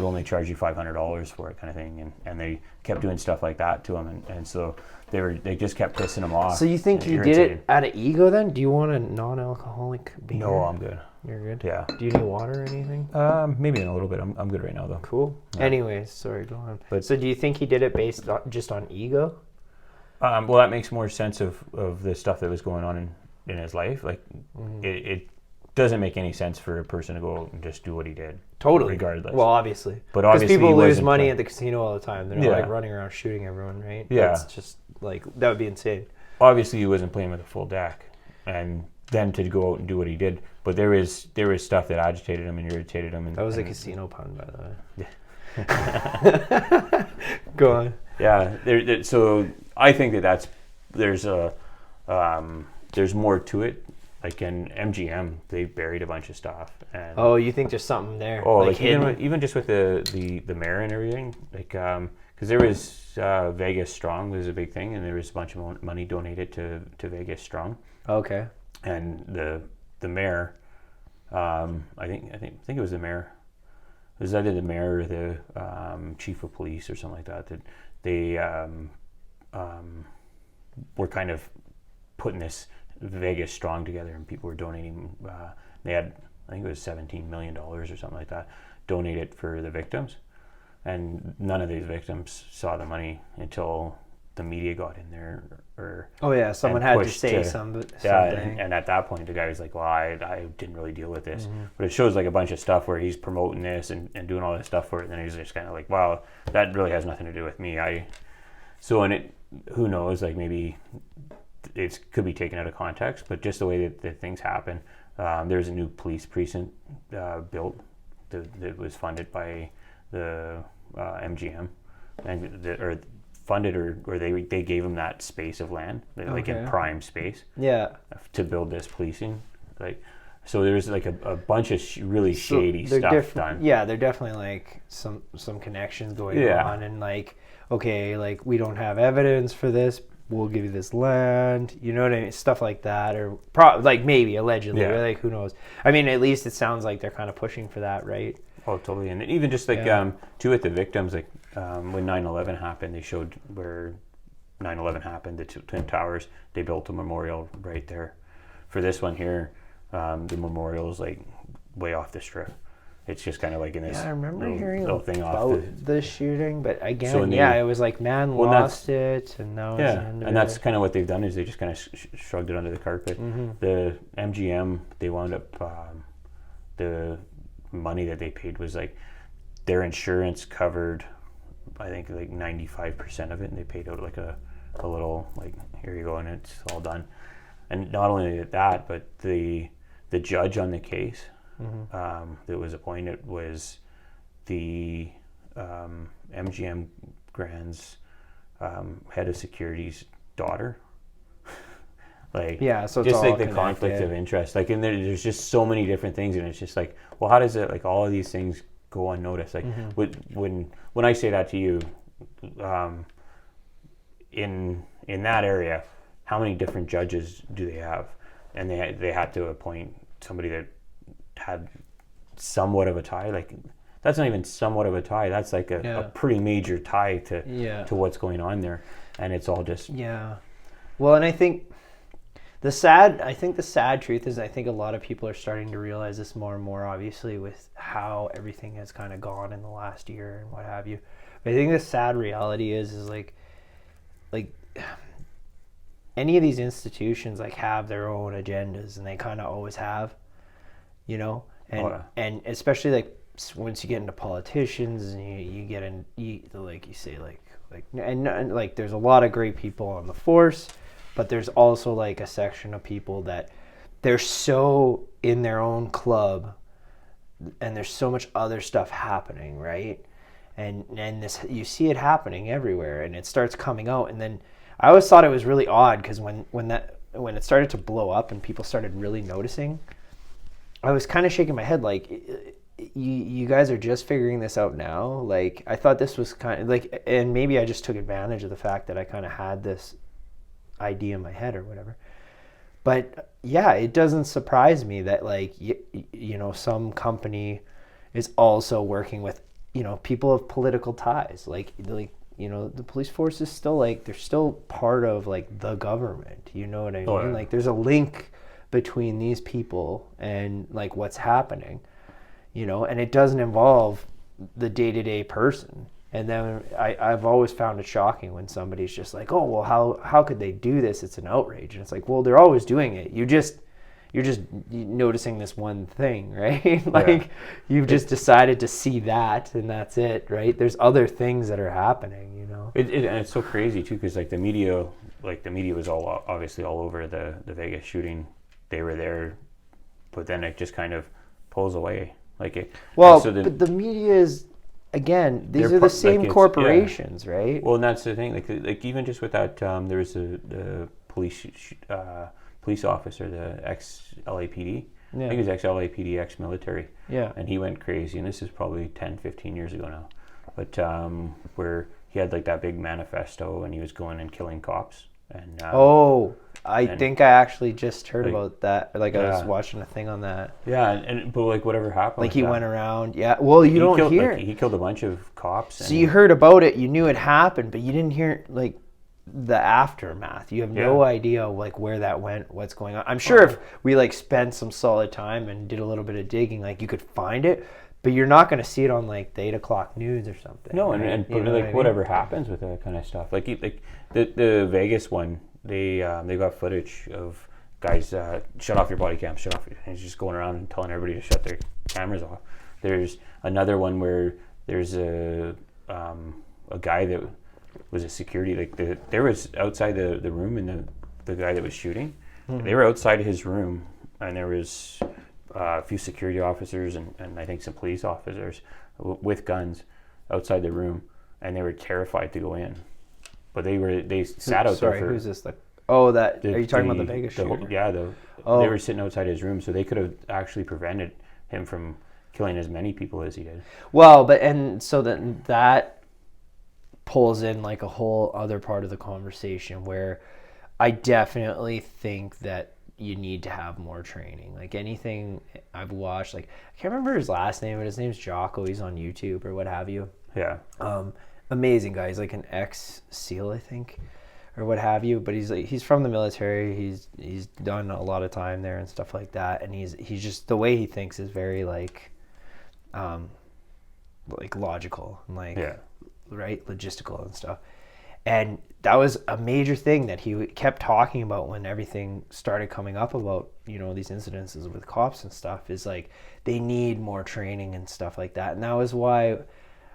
would only charge you $500 for it, kind of thing, and they kept doing stuff like that to him, and so they just kept pissing him off. So you think you did it out of ego then? Do you want a non-alcoholic beer? No, I'm good. You're good? Yeah. Do you need water or anything? Maybe in a little bit. I'm good right now, though. Cool. Yeah. Anyways, sorry, go on. But, so do you think he did it based just on ego? Well, that makes more sense of the stuff that was going on in his life. Like, it doesn't make any sense for a person to go out and just do what he did. Totally. Regardless. Well, obviously. But obviously because people lose wasn't money at the casino all the time. They're not Yeah. like running around shooting everyone, right? Yeah. That's just like, that would be insane. Obviously, he wasn't playing with a full deck, and then to go out and do what he did. But there is stuff that agitated him and irritated him. And, that was a casino pun, by the way. Go on. Yeah. So I think there's more to it. Like in MGM, they buried a bunch of stuff. And oh, you think there's something there? Oh, like even just with the mayor and everything, like because there was Vegas Strong was a big thing, and there was a bunch of money donated to Vegas Strong. Okay. And the mayor, I think it was the mayor. It was either the mayor or the chief of police or something like that. That they were kind of putting this Vegas Strong together, and people were donating. They had, I think it was $17 million or something like that, donated for the victims, and none of these victims saw the money until the media got in there. Someone had to say something. Yeah, and at that point, the guy was like, "Well, I didn't really deal with this," but it shows like a bunch of stuff where he's promoting this and doing all this stuff for it, and then he's just kind of like, "Wow, that really has nothing to do with me." Who knows? Like maybe it could be taken out of context, but just the way that things happen. There's a new police precinct built that was funded by the MGM, or funded or they gave them that space of land, like in prime space. Yeah. To build this policing, like. So there's like a bunch of really shady stuff done. Yeah, they're definitely like some connections going on, and like, okay, like we don't have evidence for this, we'll give you this land, you know what I mean, stuff like that, or like maybe allegedly, right? Like who knows? I mean, at least it sounds like they're kind of pushing for that, right? Oh, totally. And even just like too with the victims, like when 9/11 happened, they showed where 9/11 happened, the Twin Towers. They built a memorial right there. For this one here. The memorial is like way off the strip. It's just kind of like in this. Yeah, I remember hearing little thing about off the shooting, but again, it was like lost it, and now it's under and that's kind of what they've done is they just kind of shrugged it under the carpet. The MGM, they wound up the money that they paid was like their insurance covered, I think like 95% of it, and they paid out like a little like here you go, and it's all done. And not only that, but the judge on the case that was appointed was the MGM Grand's head of security's daughter. Like, so it's just all like the conflict of interest. Like, and there's just so many different things, and it's just like, well, how does it like all of these things go unnoticed? Like, when I say that to you, in that area. How many different judges do they have? And they had to appoint somebody that had somewhat of a tie. Like that's not even somewhat of a tie. That's like a pretty major tie to what's going on there. And it's all just Well, and I think the sad truth is I think a lot of people are starting to realize this more and more, obviously, with how everything has kind of gone in the last year and what have you. But I think the sad reality is like any of these institutions like have their own agendas, and they kind of always have, you know, and especially like once you get into politicians and you get in, like you say, and like there's a lot of great people on the force, but there's also like a section of people that they're so in their own club, and there's so much other stuff happening, right? And this, you see it happening everywhere, and it starts coming out, and then I always thought it was really odd because when it started to blow up and people started really noticing, I was kind of shaking my head like, you guys are just figuring this out now. Like I thought this was kind of like, and maybe I just took advantage of the fact that I kind of had this idea in my head or whatever. But yeah, it doesn't surprise me that like you know some company is also working with you know, people have political ties. Like you know, the police force is still like, they're still part of like the government. You know what I mean? Oh, yeah. Like there's a link between these people and like what's happening, you know, and it doesn't involve the day-to-day person. And then I've always found it shocking when somebody's just like, oh, well, how could they do this? It's an outrage. And it's like, well, they're always doing it. You're just noticing this one thing, right? Like you've just decided to see that and that's it, right? There's other things that are happening, you know? And it's so crazy too, because like the media was all obviously all over the Vegas shooting. They were there, but then it just kind of pulls away. Like it. Well, so but the media is, again, these are the same corporations, right? Well, and that's the thing. Like even just with that, there was the police officer, the ex-LAPD. I think he was ex-LAPD, ex-military. Yeah. And he went crazy, and this is probably 10, 15 years ago now. But where he had like that big manifesto, and he was going and killing cops. And I think I actually just heard about that. Like I was watching a thing on that. Yeah, but like whatever happened. Like he went around. Yeah. Well, you don't hear. He killed a bunch of cops. So you heard about it, you knew it happened, but you didn't hear like the aftermath. You have no idea like where that went, what's going on. I'm sure if we like spent some solid time and did a little bit of digging, like you could find it, but you're not going to see it on like the 8 o'clock news or something. No, and like I mean? Whatever happens with that kind of stuff, like the Vegas one, they got footage of guys shut off your body cam, shut off, and he's just going around and telling everybody to shut their cameras off. There's another one where there's a guy that was a security, like there was outside the room, and the guy that was shooting, they were outside his room, and there was a few security officers and I think some police officers with guns outside the room, and they were terrified to go in, but they sat out there for. Who's this? Are you talking about the Vegas shooter? They were sitting outside his room, so they could have actually prevented him from killing as many people as he did. Well, so that pulls in like a whole other part of the conversation where I definitely think that you need to have more training. Like anything I've watched, like I can't remember his last name, but his name's Jocko. He's on YouTube or what have you. Yeah. Amazing guy. He's like an ex-SEAL, I think, or what have you. But he's from the military. He's done a lot of time there and stuff like that. And he's just, the way he thinks is very like logical and like right, logistical and stuff. And that was a major thing that he kept talking about when everything started coming up about, you know, these incidences with cops and stuff, is like they need more training and stuff like that. And that was why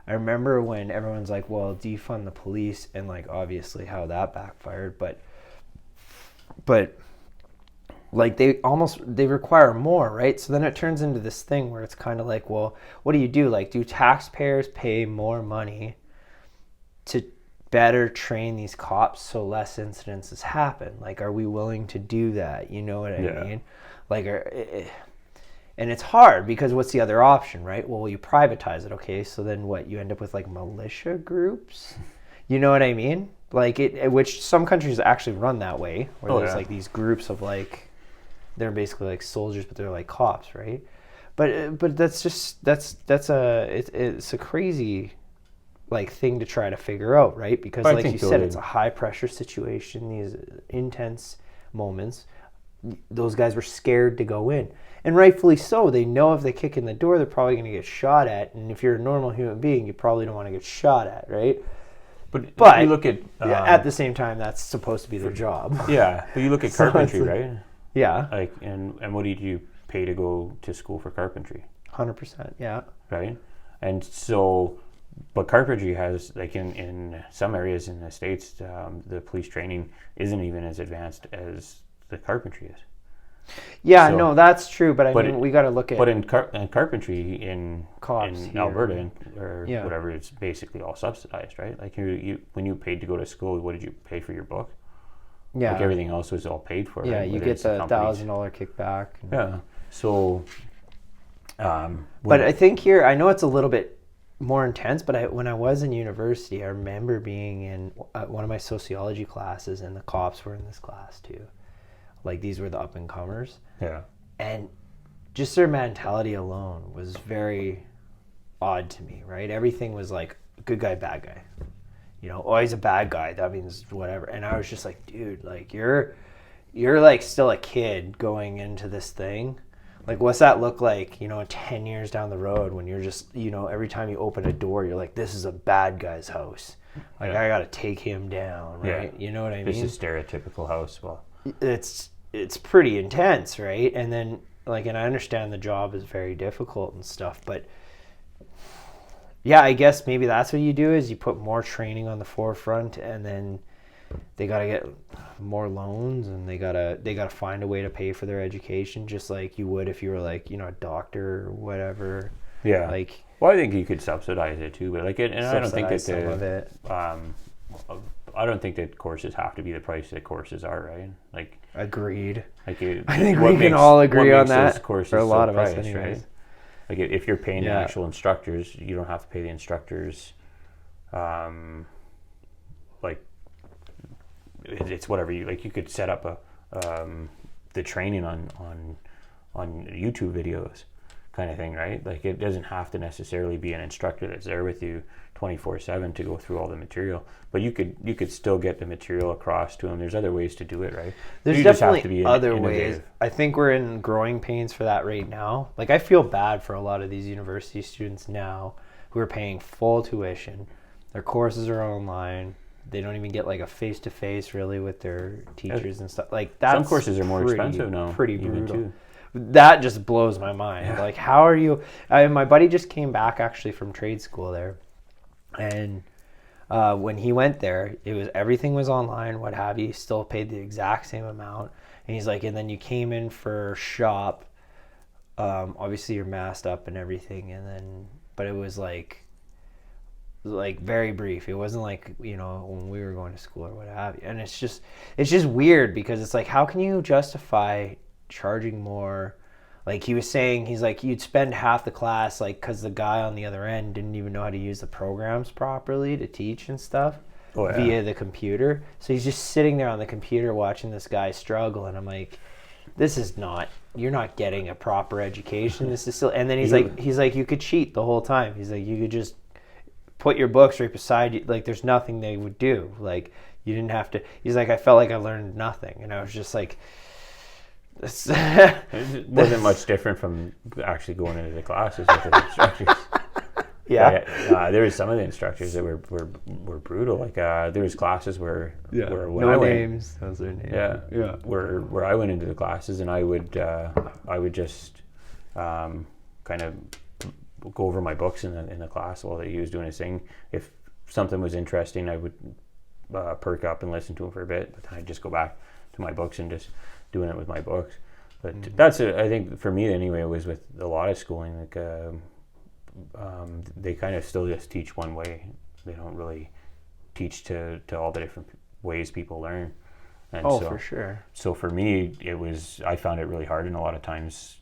I remember when everyone's like, well, defund the police, and like obviously how that backfired, but like they require more, right? So then it turns into this thing where it's kind of like, well, what do? Like, do taxpayers pay more money to better train these cops so less incidences happen? Like, are we willing to do that? You know what I mean? Like, and it's hard because what's the other option, right? Well, you privatize it. Okay, so then what? You end up with like militia groups. You know what I mean? Like which some countries actually run that way, where there's like these groups of like, they're basically like soldiers, but they're like cops, right? But that's it's a crazy like thing to try to figure out, right? Because like you said, it's a high pressure situation, these intense moments. Those guys were scared to go in, and rightfully so. They know if they kick in the door, they're probably going to get shot at, and if you're a normal human being, you probably don't want to get shot at, right? But you look at at the same time, that's supposed to be their job. Yeah, but you look at carpentry, right? Yeah. Like, and what did you pay to go to school for carpentry? 100%. Yeah. Right, and so. But carpentry has, like in some areas in the States, the police training isn't even as advanced as the carpentry is. Yeah, no, that's true. But I mean, we got to look at. But in carpentry in Alberta or Yeah. whatever, it's basically all subsidized, right? Like you when you paid to go to school, what did you pay for your book? Yeah. Like everything else was all paid for. Yeah, right? you get the $1,000 kickback. Yeah. So. But I think here, I know it's a little bit more intense, but when I was in university, I remember being in one of my sociology classes, and the cops were in this class too. Like, these were the up and comers. Yeah. And just their mentality alone was very odd to me, right? Everything was like good guy, bad guy. You know, oh, he's a bad guy. That means whatever. And I was just like, dude, like you're like still a kid going into this thing. Like, what's that look like, you know, 10 years down the road when you're just, you know, every time you open a door, you're like, this is a bad guy's house. Like, I got to take him down, right? Yeah. You know what I mean? This is stereotypical house. Well, it's pretty intense, right? And then, like, and I understand the job is very difficult and stuff, but yeah, I guess maybe that's what you do is you put more training on the forefront, and then they got to get more loans, and they got to find a way to pay for their education, just like you would if you were like, you know, a doctor or whatever. Yeah. Like, well, I think you could subsidize it too, but like, and I don't think that some of it. I don't think that courses have to be the price that courses are, right? Like, agreed. Like, I think we can all agree on that. For a lot of us, anyways. Right? Like, if you're paying the actual instructors, you don't have to pay the instructors. Like, it's whatever you like. You could set up the training on YouTube videos, kind of thing, right? Like, it doesn't have to necessarily be an instructor that's there with you 24/7 to go through all the material, but you could still get the material across to them. There's other ways to do it, right? There's definitely other ways. I think we're in growing pains for that right now. Like, I feel bad for a lot of these university students now who are paying full tuition. Their courses are online. They don't even get like a face-to-face really with their teachers and stuff. Like, that's some courses are more expensive now. Pretty brutal. Too. That just blows my mind. Yeah. Like, how are you? My buddy just came back actually from trade school there, and when he went there, everything was online, what have you. He still paid the exact same amount, and he's like, and then you came in for shop. Obviously, you're masked up and everything, but it was like very brief. It wasn't like, you know, when we were going to school or what have you. And it's just weird because it's like, how can you justify charging more? Like, he was saying, he's like, you'd spend half the class, like, because the guy on the other end didn't even know how to use the programs properly to teach and stuff via the computer. So he's just sitting there on the computer watching this guy struggle, and I'm like, you're not getting a proper education. This is still. And then he's like, you could cheat the whole time. He's like, you could just put your books right beside you. Like, there's nothing they would do. Like, you didn't have to. He's like, I felt like I learned nothing, and I was just like, it wasn't much different from actually going into the classes with the instructors. There was some of the instructors that were brutal. Like, there was classes where when I went, names. Those are names. Where I went into the classes, and I would just kind of go over my books in the class while he was doing his thing. If something was interesting, I would perk up and listen to him for a bit, but then I'd just go back to my books and just doing it with my books. But that's I think for me anyway, it was with a lot of schooling, like they kind of still just teach one way. They don't really teach to all the different ways people learn. And for sure. So for me, I found it really hard, and a lot of times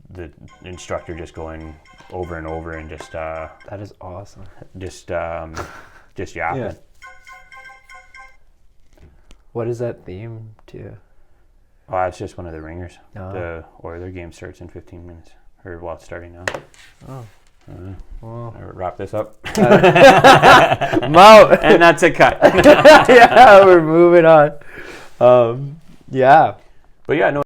the instructor just going over and over and just that is awesome. Just yapping. Yeah. What is that theme to? Oh, it's just one of the ringers. The Oiler game starts in 15 minutes. Or, well, it's starting now. Oh. Well, I'll wrap this up. Mo! And that's a cut. Yeah, we're moving on. Yeah. But yeah, no.